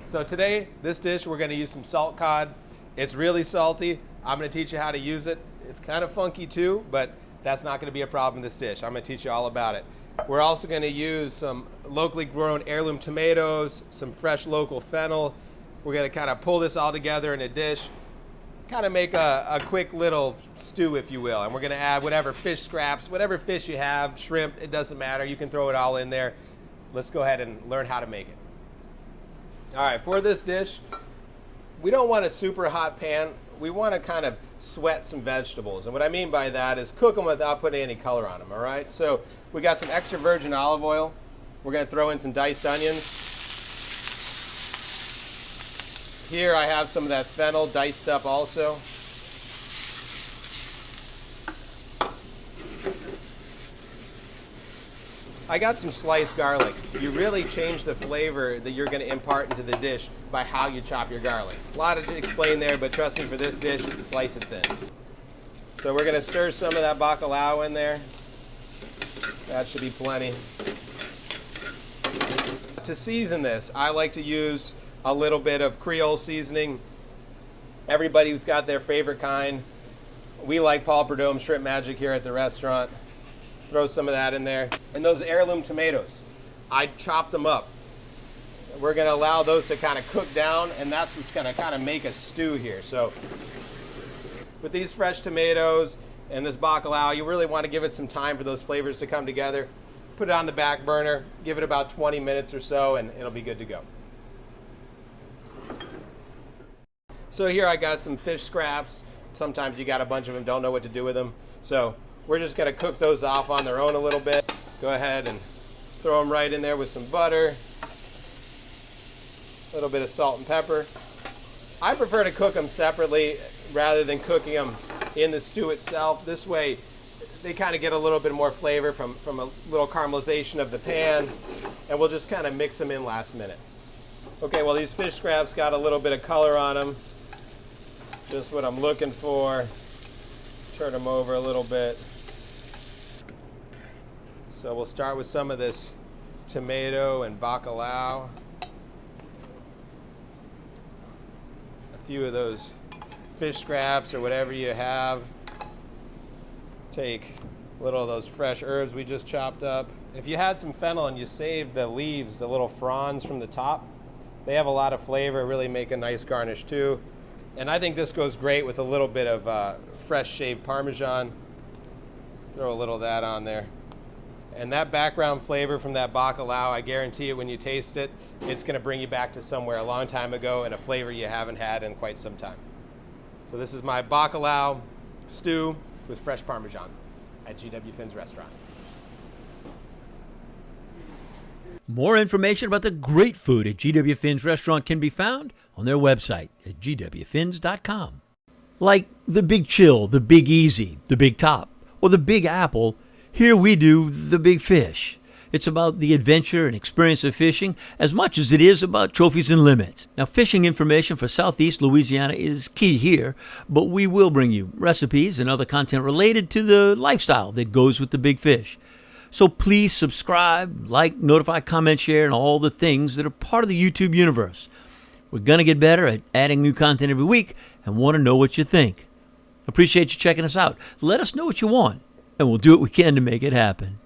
So today, this dish, we're gonna use some salt cod. It's really salty. I'm gonna teach you how to use it. It's kind of funky too, but that's not gonna be a problem in this dish. I'm gonna teach you all about it. We're also gonna use some locally grown heirloom tomatoes, some fresh local fennel. We're gonna kind of pull this all together in a dish, kind of make a quick little stew, if you will. And we're gonna add whatever fish scraps, whatever fish you have, shrimp, it doesn't matter. You can throw it all in there. Let's go ahead and learn how to make it. All right, for this dish, we don't want a super hot pan. We want to kind of sweat some vegetables. And what I mean by that is cook them without putting any color on them, all right? So we got some extra virgin olive oil. We're going to throw in some diced onions. Here I have some of that fennel diced up also. I got some sliced garlic. You really change the flavor that you're going to impart into the dish by how you chop your garlic. A lot to explain there, but trust me, for this dish, slice it thin. So we're going to stir some of that bacalao in there. That should be plenty. To season this, I like to use a little bit of Creole seasoning. Everybody's got their favorite kind. We like Paul Prudhomme Shrimp Magic here at the restaurant. Throw some of that in there. And those heirloom tomatoes, I chopped them up. We're gonna allow those to kind of cook down, and that's what's gonna kind of make a stew here. So with these fresh tomatoes and this bacalao, you really want to give it some time for those flavors to come together. Put it on the back burner, give it about 20 minutes or so, and it'll be good to go. So here I got some fish scraps. Sometimes you got a bunch of them, don't know what to do with them. So we're just gonna cook those off on their own a little bit. Go ahead and throw them right in there with some butter, a little bit of salt and pepper. I prefer to cook them separately rather than cooking them in the stew itself. This way, they kind of get a little bit more flavor from a little caramelization of the pan, and we'll just kind of mix them in last minute. Okay, well, these fish scraps got a little bit of color on them. Just what I'm looking for. Turn them over a little bit. So we'll start with some of this tomato and bacalao. A few of those fish scraps or whatever you have. Take a little of those fresh herbs we just chopped up. If you had some fennel and you saved the leaves, the little fronds from the top, they have a lot of flavor, really make a nice garnish too. And I think this goes great with a little bit of fresh shaved Parmesan. Throw a little of that on there. And that background flavor from that bacalao, I guarantee it when you taste it, it's gonna bring you back to somewhere a long time ago and a flavor you haven't had in quite some time. So this is my bacalao stew with fresh Parmesan at GW Finn's restaurant. More information about the great food at GW Finn's restaurant can be found on their website at gwfins.com. Like the Big Chill, the Big Easy, the Big Top, or the Big Apple, here we do the Big Fish. It's about the adventure and experience of fishing as much as it is about trophies and limits. Now, fishing information for Southeast Louisiana is key here, but we will bring you recipes and other content related to the lifestyle that goes with the Big Fish. So please subscribe, like, notify, comment, share, and all the things that are part of the YouTube universe. We're going to get better at adding new content every week and want to know what you think. Appreciate you checking us out. Let us know what you want, and we'll do what we can to make it happen.